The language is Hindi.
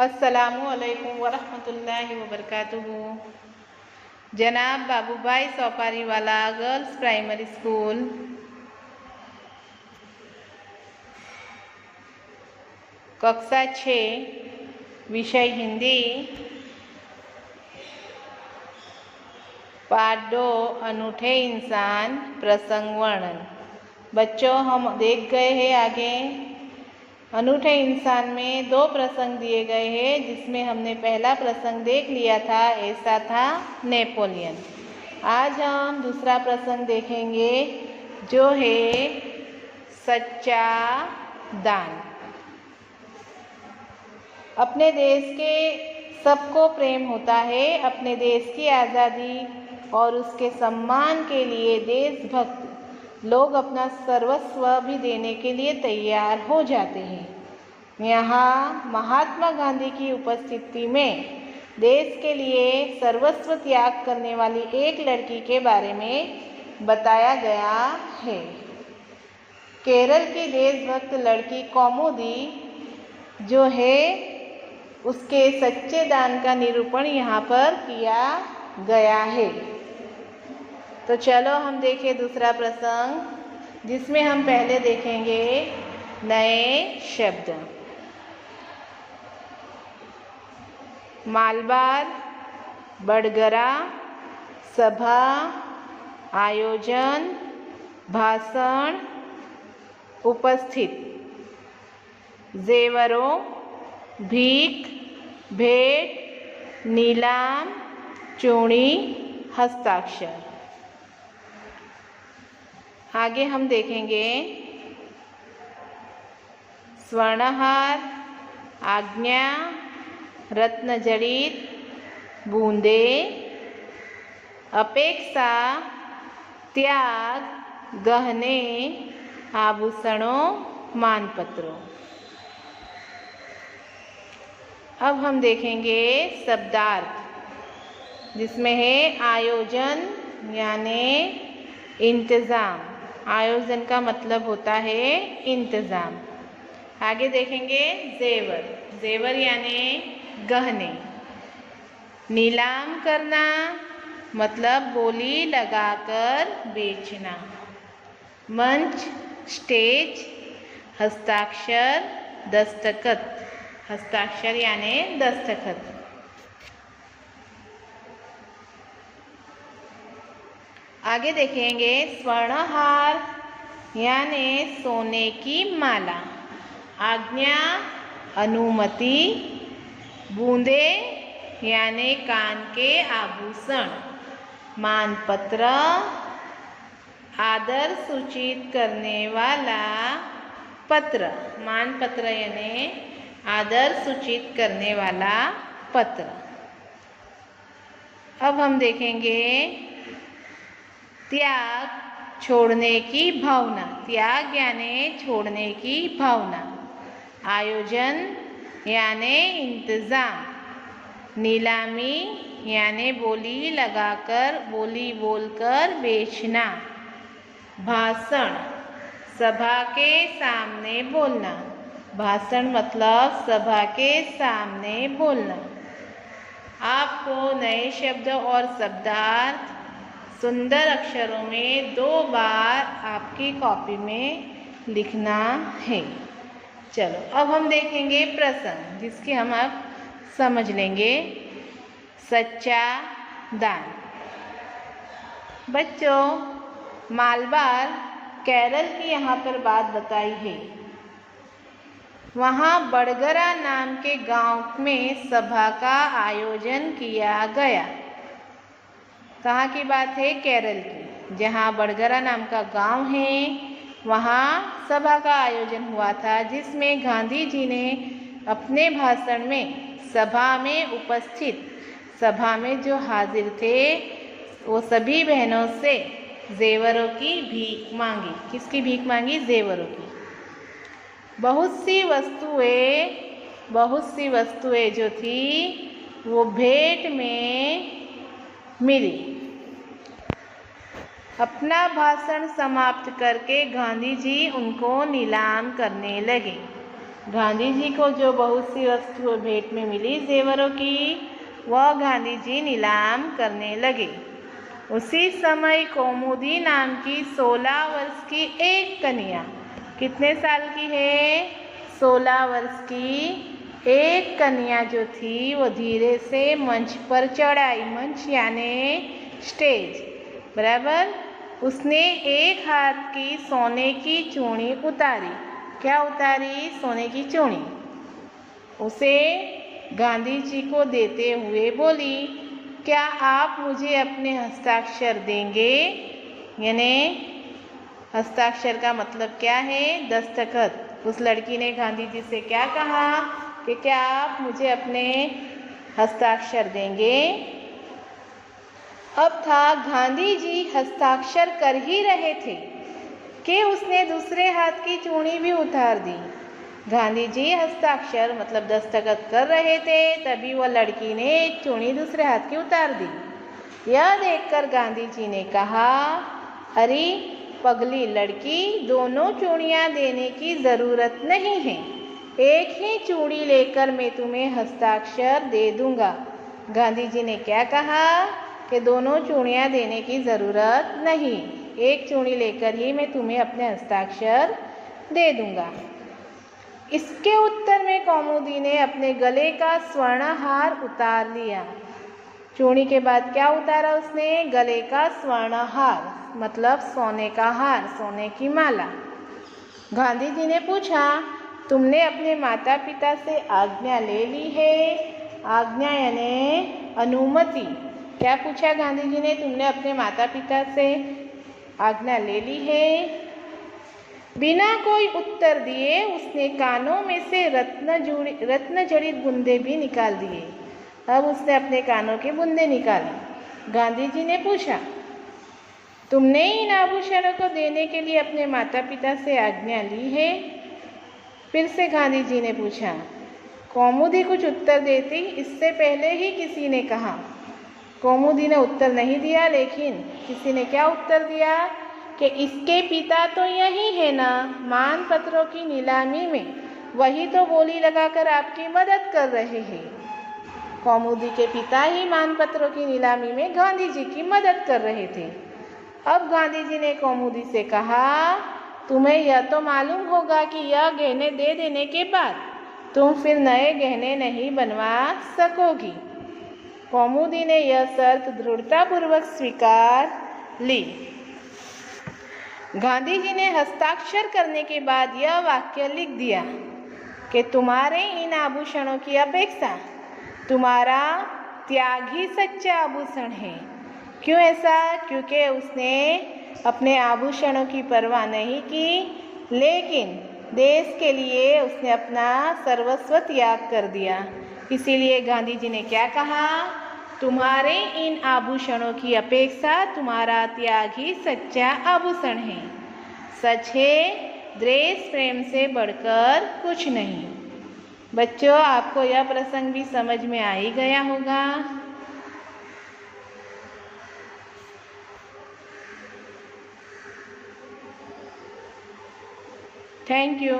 अस्सलामु अलैकुम वरहमतुल्लाहि वबरकातुहू। जनाब बाबूभाई सौपारी वाला गर्ल्स प्राइमरी स्कूल, कक्षा 6, विषय हिंदी, पाठ 2, अनूठे इंसान, प्रसंग वर्णन। बच्चों, हम देख गए हैं आगे अनूठे इंसान में 2 प्रसंग दिए गए हैं, जिसमें हमने पहला प्रसंग देख लिया था, ऐसा था नेपोलियन। आज हम दूसरा प्रसंग देखेंगे, जो है सच्चा दान। अपने देश के सबको प्रेम होता है। अपने देश की आज़ादी और उसके सम्मान के लिए देशभक्त लोग अपना सर्वस्व भी देने के लिए तैयार हो जाते हैं। यहाँ महात्मा गांधी की उपस्थिति में देश के लिए सर्वस्व त्याग करने वाली एक लड़की के बारे में बताया गया है। केरल की देशभक्त लड़की कौमुदी जो है, उसके सच्चे दान का निरूपण यहाँ पर किया गया है। तो चलो हम देखें दूसरा प्रसंग, जिसमें हम पहले देखेंगे नए शब्द। मालबार, बड़गरा, सभा, आयोजन, भाषण, उपस्थित, जेवरों, भीख, भेंट, नीलाम, चूड़ी, हस्ताक्षर। आगे हम देखेंगे स्वर्णहार, आज्ञा, रत्नजड़ित, बूंदे, अपेक्षा, त्याग, गहने, आभूषणों, मानपत्रों। अब हम देखेंगे शब्दार्थ, जिसमें है आयोजन यानी इंतज़ाम। आयोजन का मतलब होता है इंतज़ाम। आगे देखेंगे जेवर। जेवर यानी गहने। नीलाम करना मतलब बोली लगाकर बेचना। मंच, स्टेज, हस्ताक्षर, दस्तखत। हस्ताक्षर यानी दस्तखत। आगे देखेंगे स्वर्णहार यानी सोने की माला। आज्ञा, अनुमति। बूंदे यानी कान के आभूषण। मानपत्र, आदर सूचित करने वाला पत्र। मानपत्र यानी आदर सूचित करने वाला पत्र। अब हम देखेंगे त्याग, छोड़ने की भावना। त्याग यानी छोड़ने की भावना। आयोजन यानी इंतज़ाम। नीलामी यानी बोली लगाकर, बोली बोलकर बेचना। भाषण, सभा के सामने बोलना। भाषण मतलब सभा के सामने बोलना। आपको नए शब्द और शब्दार्थ सुंदर अक्षरों में 2 बार आपकी कॉपी में लिखना है। चलो अब हम देखेंगे प्रसंग, जिसके हम अब समझ लेंगे सच्चा दान। बच्चों, मालबार केरल की यहाँ पर बात बताई है। वहाँ बड़गरा नाम के गांव में सभा का आयोजन किया गया। कहाँ की बात है? केरल की, जहाँ बड़गरा नाम का गांव है, वहाँ सभा का आयोजन हुआ था, जिसमें गांधी जी ने अपने भाषण में सभा में उपस्थित, सभा में जो हाजिर थे, वो सभी बहनों से जेवरों की भीख मांगी। किसकी भीख मांगी? जेवरों की। बहुत सी वस्तुएं जो थी वो भेंट में मिली। अपना भाषण समाप्त करके गांधी जी उनको नीलाम करने लगे। गांधी जी को जो बहुत सी वस्तुएं भेंट में मिली जेवरों की, वह गांधी जी नीलाम करने लगे। उसी समय कौमुदी नाम की 16 वर्ष की एक कन्या, कितने साल की है? 16 वर्ष की एक कन्या जो थी वो धीरे से मंच पर चढ़ाई। मंच यानी स्टेज, बराबर। उसने एक हाथ की सोने की चूड़ी उतारी। क्या उतारी? सोने की चूड़ी। उसे गांधी जी को देते हुए बोली, क्या आप मुझे अपने हस्ताक्षर देंगे? यानी हस्ताक्षर का मतलब क्या है? दस्तखत। उस लड़की ने गांधी जी से क्या कहा कि क्या आप मुझे अपने हस्ताक्षर देंगे? अब था गांधी जी हस्ताक्षर कर ही रहे थे कि उसने दूसरे हाथ की चूड़ी भी उतार दी। गांधी जी हस्ताक्षर मतलब दस्तखत कर रहे थे, तभी वह लड़की ने एक चूड़ी दूसरे हाथ की उतार दी। यह देखकर गांधी जी ने कहा, अरे पगली लड़की, दोनों चूड़ियाँ देने की ज़रूरत नहीं है, एक ही चूड़ी लेकर मैं तुम्हें हस्ताक्षर दे दूँगा। गांधी जी ने क्या कहा कि दोनों चूड़ियाँ देने की ज़रूरत नहीं, एक चूड़ी लेकर ही मैं तुम्हें अपने हस्ताक्षर दे दूँगा। इसके उत्तर में कौमुदी ने अपने गले का स्वर्णहार उतार लिया। चूड़ी के बाद क्या उतारा उसने? गले का स्वर्णहार मतलब सोने का हार, सोने की माला। गांधी जी ने पूछा, तुमने अपने माता पिता से आज्ञा ले ली है? आज्ञा यानी अनुमति। क्या पूछा गांधी जी ने? तुमने अपने माता पिता से आज्ञा ले ली है? बिना कोई उत्तर दिए उसने कानों में से रत्न जड़ित बूंदे भी निकाल दिए। अब उसने अपने कानों के बूंदे निकाले। गांधी जी ने पूछा, तुमने इन आभूषणों को देने के लिए अपने माता पिता से आज्ञा ली है? फिर से गांधी जी ने पूछा। कौमुदी कुछ उत्तर देती इससे पहले ही किसी ने कहा। कौमुदी ने उत्तर नहीं दिया, लेकिन किसी ने क्या उत्तर दिया कि इसके पिता तो यही है ना, मानपत्रों की नीलामी में, वही तो बोली लगाकर आपकी मदद कर रहे हैं। कौमुदी के पिता ही मानपत्रों की नीलामी में गांधी जी की मदद कर रहे थे। अब गांधी जी ने कौमुदी से कहा, तुम्हें यह तो मालूम होगा कि यह गहने दे देने के बाद तुम फिर नए गहने नहीं बनवा सकोगी। कौमुदी ने यह शर्त दृढ़तापूर्वक स्वीकार ली। गांधी जी ने हस्ताक्षर करने के बाद यह वाक्य लिख दिया कि तुम्हारे इन आभूषणों की अपेक्षा तुम्हारा त्याग ही सच्चा आभूषण है। क्यों ऐसा? क्योंकि उसने अपने आभूषणों की परवाह नहीं की, लेकिन देश के लिए उसने अपना सर्वस्व त्याग कर दिया। इसीलिए गांधी जी ने क्या कहा? तुम्हारे इन आभूषणों की अपेक्षा तुम्हारा त्याग ही सच्चा आभूषण है। सच है, देश प्रेम से बढ़कर कुछ नहीं। बच्चों, आपको यह प्रसंग भी समझ में आ ही गया होगा। Thank you.